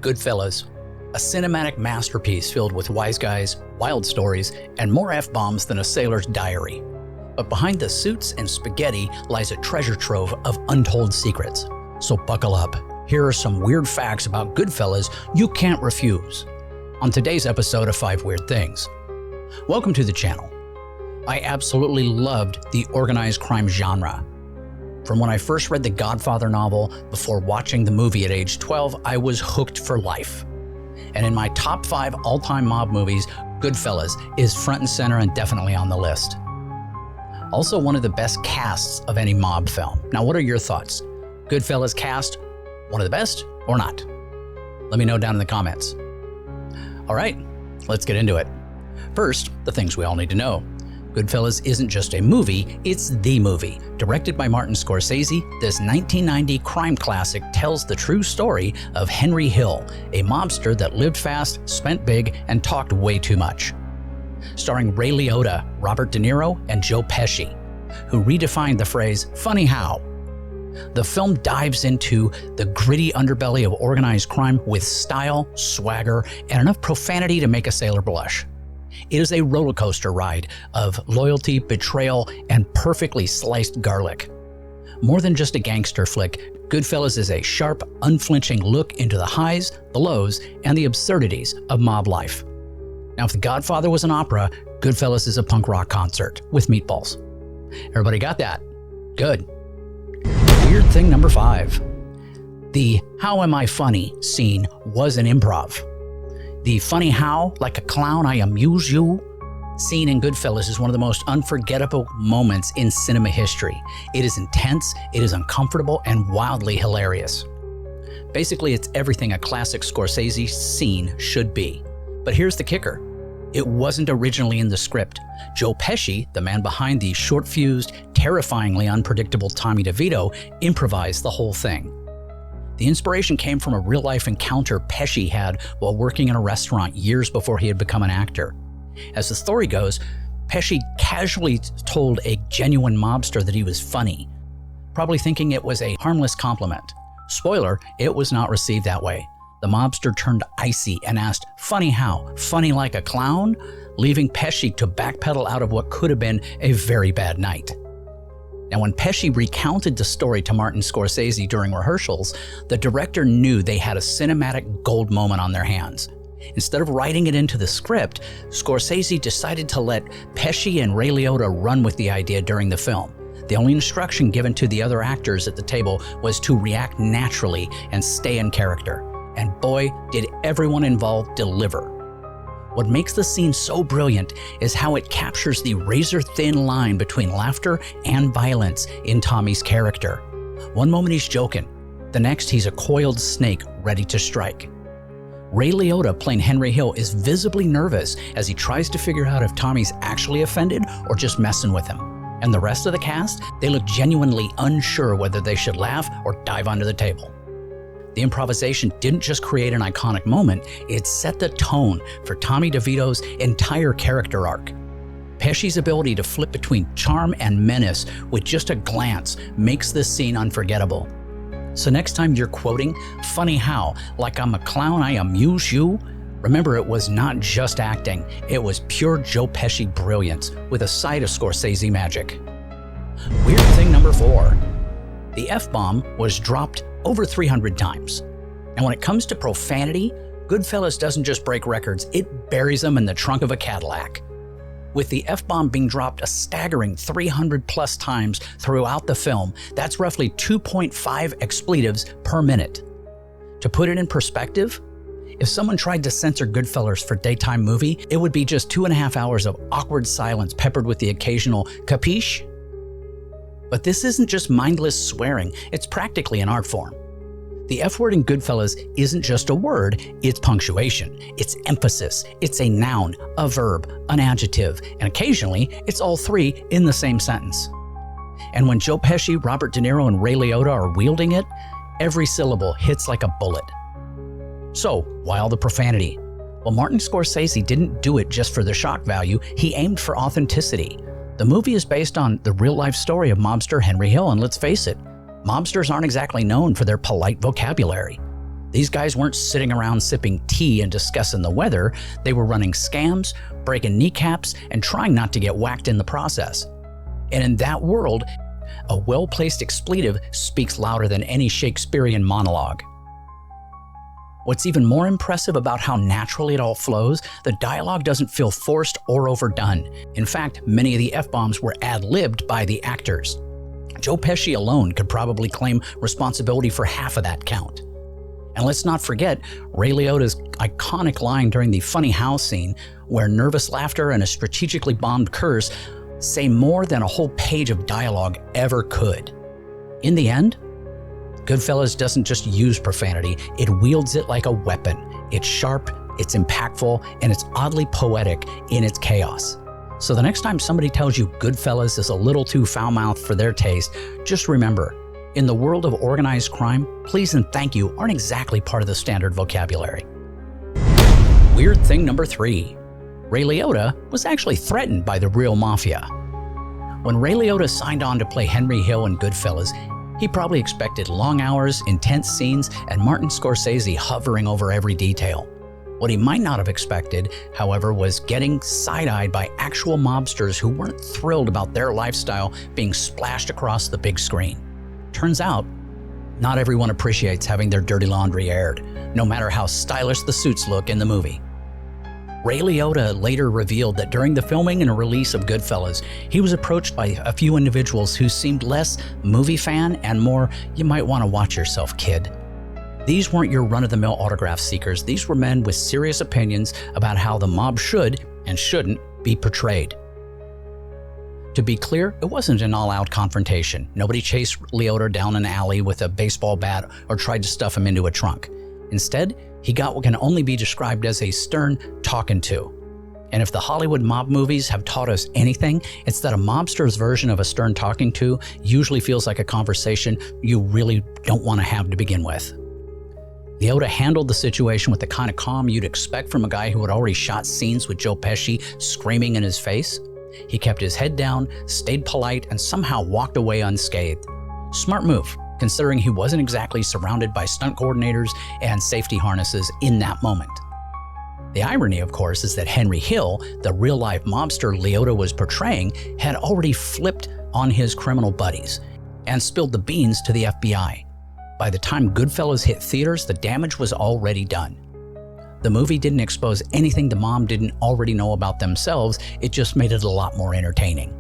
Goodfellas, a cinematic masterpiece filled with wise guys, wild stories, and more F-bombs than a sailor's diary. But behind the suits and spaghetti lies a treasure trove of untold secrets. So buckle up. Here are some weird facts about Goodfellas you can't refuse on today's episode of 5 Weird Things. Welcome to the channel. I absolutely loved the organized crime genre. From when I first read the Godfather novel before watching the movie at age 12, I was hooked for life. And in my top 5 all-time mob movies, Goodfellas is front and center and definitely on the list. Also one of the best casts of any mob film. Now, what are your thoughts? Goodfellas cast, one of the best or not? Let me know down in the comments. All right, let's get into it. First, the things we all need to know. Goodfellas isn't just a movie, it's the movie. Directed by Martin Scorsese, this 1990 crime classic tells the true story of Henry Hill, a mobster that lived fast, spent big, and talked way too much. Starring Ray Liotta, Robert De Niro, and Joe Pesci, who redefined the phrase, funny how. The film dives into the gritty underbelly of organized crime with style, swagger, and enough profanity to make a sailor blush. It is a roller coaster ride of loyalty, betrayal, and perfectly sliced garlic. More than just a gangster flick, Goodfellas is a sharp, unflinching look into the highs, the lows, and the absurdities of mob life. Now, if The Godfather was an opera, Goodfellas is a punk rock concert with meatballs. Everybody got that? Good. Weird thing number 5. The "how am I funny" scene was an improv. The "funny how, like a clown I amuse you" scene in Goodfellas is one of the most unforgettable moments in cinema history. It is intense, it is uncomfortable, and wildly hilarious. Basically, it's everything a classic Scorsese scene should be. But here's the kicker. It wasn't originally in the script. Joe Pesci, the man behind the short-fused, terrifyingly unpredictable Tommy DeVito, improvised the whole thing. The inspiration came from a real-life encounter Pesci had while working in a restaurant years before he had become an actor. As the story goes, Pesci casually told a genuine mobster that he was funny, probably thinking it was a harmless compliment. Spoiler, it was not received that way. The mobster turned icy and asked, "Funny how? Funny like a clown?" leaving Pesci to backpedal out of what could have been a very bad night. Now, when Pesci recounted the story to Martin Scorsese during rehearsals, the director knew they had a cinematic gold moment on their hands. Instead of writing it into the script, Scorsese decided to let Pesci and Ray Liotta run with the idea during the film. The only instruction given to the other actors at the table was to react naturally and stay in character. And boy, did everyone involved deliver. What makes the scene so brilliant is how it captures the razor-thin line between laughter and violence in Tommy's character. One moment he's joking, the next he's a coiled snake ready to strike. Ray Liotta, playing Henry Hill, is visibly nervous as he tries to figure out if Tommy's actually offended or just messing with him. And the rest of the cast, they look genuinely unsure whether they should laugh or dive under the table. The improvisation didn't just create an iconic moment, it set the tone for Tommy DeVito's entire character arc. Pesci's ability to flip between charm and menace with just a glance makes this scene unforgettable. So next time you're quoting "funny how, like I'm a clown I amuse you," remember it was not just acting, it was pure Joe Pesci brilliance with a side of Scorsese magic. Weird thing number 4. The F-bomb was dropped over 300 times. And when it comes to profanity, Goodfellas doesn't just break records, it buries them in the trunk of a Cadillac. With the F-bomb being dropped a staggering 300 plus times throughout the film, that's roughly 2.5 expletives per minute. To put it in perspective, if someone tried to censor Goodfellas for daytime movie, it would be just 2.5 hours of awkward silence peppered with the occasional "capiche?" But this isn't just mindless swearing, it's practically an art form. The F word in Goodfellas isn't just a word, it's punctuation, it's emphasis, it's a noun, a verb, an adjective, and occasionally it's all three in the same sentence. And when Joe Pesci, Robert De Niro, and Ray Liotta are wielding it, every syllable hits like a bullet. So, why all the profanity? Well, Martin Scorsese didn't do it just for the shock value, he aimed for authenticity. The movie is based on the real-life story of mobster Henry Hill, and let's face it, mobsters aren't exactly known for their polite vocabulary. These guys weren't sitting around sipping tea and discussing the weather. They were running scams, breaking kneecaps, and trying not to get whacked in the process. And in that world, a well-placed expletive speaks louder than any Shakespearean monologue. What's even more impressive about how naturally it all flows, the dialogue doesn't feel forced or overdone. In fact, many of the F-bombs were ad-libbed by the actors. Joe Pesci alone could probably claim responsibility for half of that count. And let's not forget Ray Liotta's iconic line during the funny house scene, where nervous laughter and a strategically bombed curse say more than a whole page of dialogue ever could. In the end, Goodfellas doesn't just use profanity, it wields it like a weapon. It's sharp, it's impactful, and it's oddly poetic in its chaos. So the next time somebody tells you Goodfellas is a little too foul-mouthed for their taste, just remember, in the world of organized crime, please and thank you aren't exactly part of the standard vocabulary. Weird thing number 3. Ray Liotta was actually threatened by the real Mafia. When Ray Liotta signed on to play Henry Hill in Goodfellas, he probably expected long hours, intense scenes, and Martin Scorsese hovering over every detail. What he might not have expected, however, was getting side-eyed by actual mobsters who weren't thrilled about their lifestyle being splashed across the big screen. Turns out, not everyone appreciates having their dirty laundry aired, no matter how stylish the suits look in the movie. Ray Liotta later revealed that during the filming and release of Goodfellas, he was approached by a few individuals who seemed less movie fan and more, "You might want to watch yourself, kid." These weren't your run-of-the-mill autograph seekers. These were men with serious opinions about how the mob should and shouldn't be portrayed. To be clear, it wasn't an all-out confrontation. Nobody chased Liotta down an alley with a baseball bat or tried to stuff him into a trunk. Instead, he got what can only be described as a stern talking to. And if the Hollywood mob movies have taught us anything, it's that a mobster's version of a stern talking to usually feels like a conversation you really don't want to have to begin with. Liotta handled the situation with the kind of calm you'd expect from a guy who had already shot scenes with Joe Pesci screaming in his face. He kept his head down, stayed polite, and somehow walked away unscathed. Smart move, considering he wasn't exactly surrounded by stunt coordinators and safety harnesses in that moment. The irony, of course, is that Henry Hill, the real-life mobster Liotta was portraying, had already flipped on his criminal buddies and spilled the beans to the FBI. By the time Goodfellas hit theaters, the damage was already done. The movie didn't expose anything the mob didn't already know about themselves, it just made it a lot more entertaining.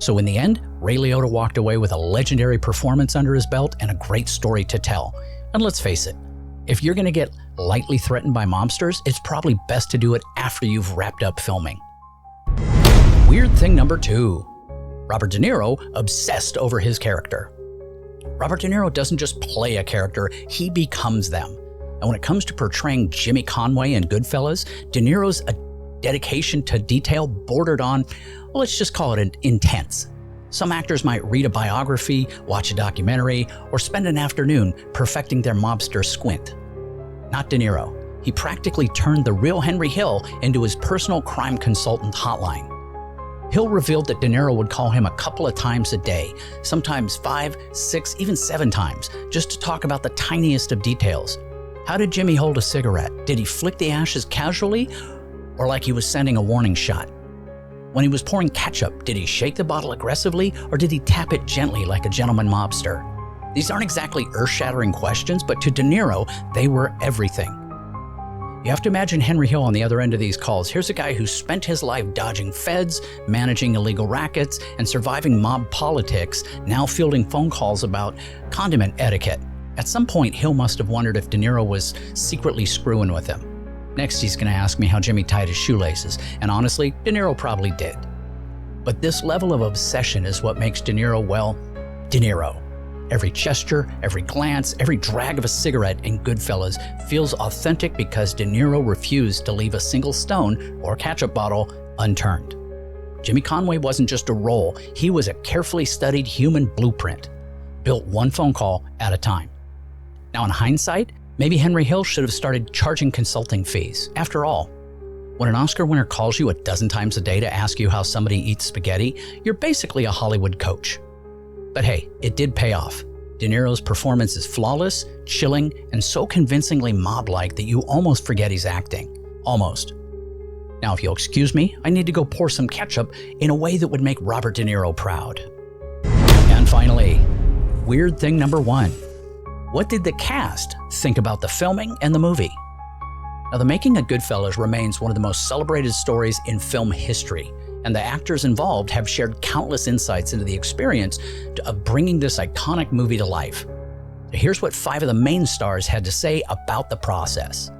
So in the end, Ray Liotta walked away with a legendary performance under his belt and a great story to tell. And let's face it, if you're going to get lightly threatened by mobsters, it's probably best to do it after you've wrapped up filming. Weird thing number 2. Robert De Niro obsessed over his character. Robert De Niro doesn't just play a character, he becomes them. And when it comes to portraying Jimmy Conway in Goodfellas, De Niro's dedication to detail bordered on, well, let's just call it intense. Some actors might read a biography, watch a documentary, or spend an afternoon perfecting their mobster squint. Not De Niro. He practically turned the real Henry Hill into his personal crime consultant hotline. Hill revealed that De Niro would call him a couple of times a day, sometimes 5, 6, even 7 times, just to talk about the tiniest of details. How did Jimmy hold a cigarette? Did he flick the ashes casually, or like he was sending a warning shot? When he was pouring ketchup, did he shake the bottle aggressively, or did he tap it gently like a gentleman mobster? These aren't exactly earth-shattering questions, but to De Niro, they were everything. You have to imagine Henry Hill on the other end of these calls. Here's a guy who spent his life dodging feds, managing illegal rackets, and surviving mob politics, now fielding phone calls about condiment etiquette. At some point, Hill must have wondered if De Niro was secretly screwing with him. Next, he's going to ask me how Jimmy tied his shoelaces, and honestly, De Niro probably did. But this level of obsession is what makes De Niro, well, De Niro. Every gesture, every glance, every drag of a cigarette in Goodfellas feels authentic because De Niro refused to leave a single stone or ketchup bottle unturned. Jimmy Conway wasn't just a role, he was a carefully studied human blueprint, built one phone call at a time. Now in hindsight, maybe Henry Hill should have started charging consulting fees. After all, when an Oscar winner calls you a dozen times a day to ask you how somebody eats spaghetti, you're basically a Hollywood coach. But hey, it did pay off. De Niro's performance is flawless, chilling, and so convincingly mob-like that you almost forget he's acting. Almost. Now, if you'll excuse me, I need to go pour some ketchup in a way that would make Robert De Niro proud. And finally, weird thing number 1. What did the cast think about the filming and the movie? Now, the making of Goodfellas remains one of the most celebrated stories in film history, and the actors involved have shared countless insights into the experience of bringing this iconic movie to life. So here's what 5 of the main stars had to say about the process.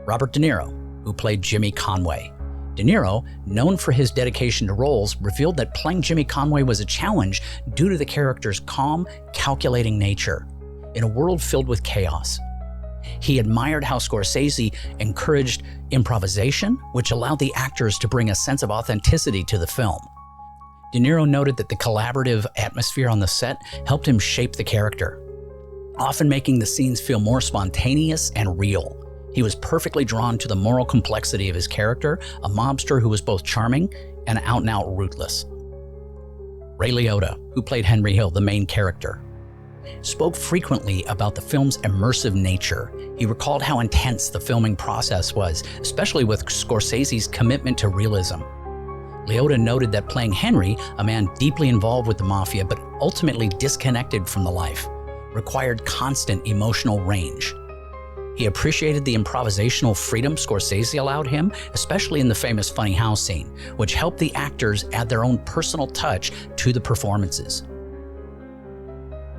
Robert De Niro, who played Jimmy Conway. De Niro, known for his dedication to roles, revealed that playing Jimmy Conway was a challenge due to the character's calm, calculating nature in a world filled with chaos. He admired how Scorsese encouraged improvisation, which allowed the actors to bring a sense of authenticity to the film. De Niro noted that the collaborative atmosphere on the set helped him shape the character, often making the scenes feel more spontaneous and real. He was perfectly drawn to the moral complexity of his character, a mobster who was both charming and out-and-out ruthless. Ray Liotta, who played Henry Hill, the main character, spoke frequently about the film's immersive nature. He recalled how intense the filming process was, especially with Scorsese's commitment to realism. Liotta noted that playing Henry, a man deeply involved with the Mafia but ultimately disconnected from the life, required constant emotional range. He appreciated the improvisational freedom Scorsese allowed him, especially in the famous funny house scene, which helped the actors add their own personal touch to the performances.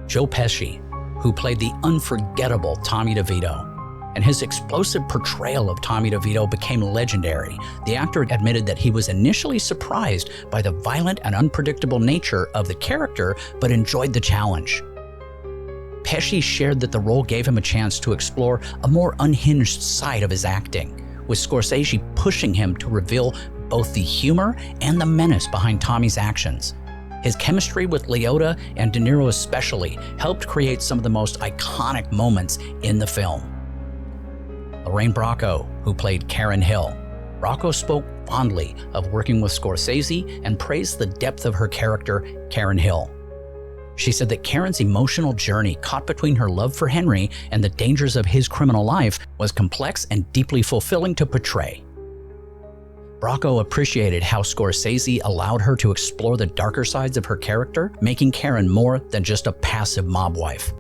Joe Pesci, who played the unforgettable Tommy DeVito, and his explosive portrayal of Tommy DeVito became legendary. The actor admitted that he was initially surprised by the violent and unpredictable nature of the character, but enjoyed the challenge. Pesci shared that the role gave him a chance to explore a more unhinged side of his acting, with Scorsese pushing him to reveal both the humor and the menace behind Tommy's actions. His chemistry with Liotta and De Niro especially helped create some of the most iconic moments in the film. Lorraine Bracco, who played Karen Hill. Bracco spoke fondly of working with Scorsese and praised the depth of her character, Karen Hill. She said that Karen's emotional journey caught between her love for Henry and the dangers of his criminal life was complex and deeply fulfilling to portray. Bracco appreciated how Scorsese allowed her to explore the darker sides of her character, making Karen more than just a passive mob wife.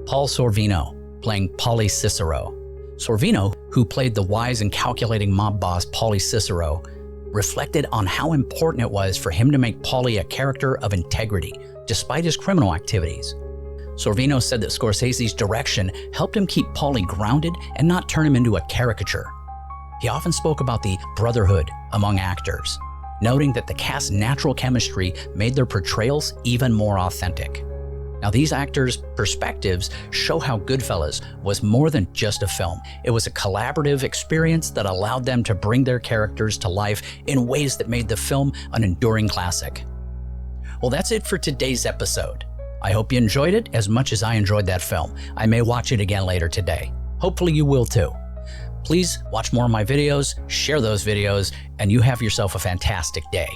Paul Sorvino, playing Paulie Cicero. Sorvino, who played the wise and calculating mob boss Paulie Cicero, reflected on how important it was for him to make Paulie a character of integrity, despite his criminal activities. Sorvino said that Scorsese's direction helped him keep Paulie grounded and not turn him into a caricature. He often spoke about the brotherhood among actors, noting that the cast's natural chemistry made their portrayals even more authentic. Now, these actors' perspectives show how Goodfellas was more than just a film. It was a collaborative experience that allowed them to bring their characters to life in ways that made the film an enduring classic. Well, that's it for today's episode. I hope you enjoyed it as much as I enjoyed that film. I may watch it again later today. Hopefully you will too. Please watch more of my videos, share those videos, and you have yourself a fantastic day.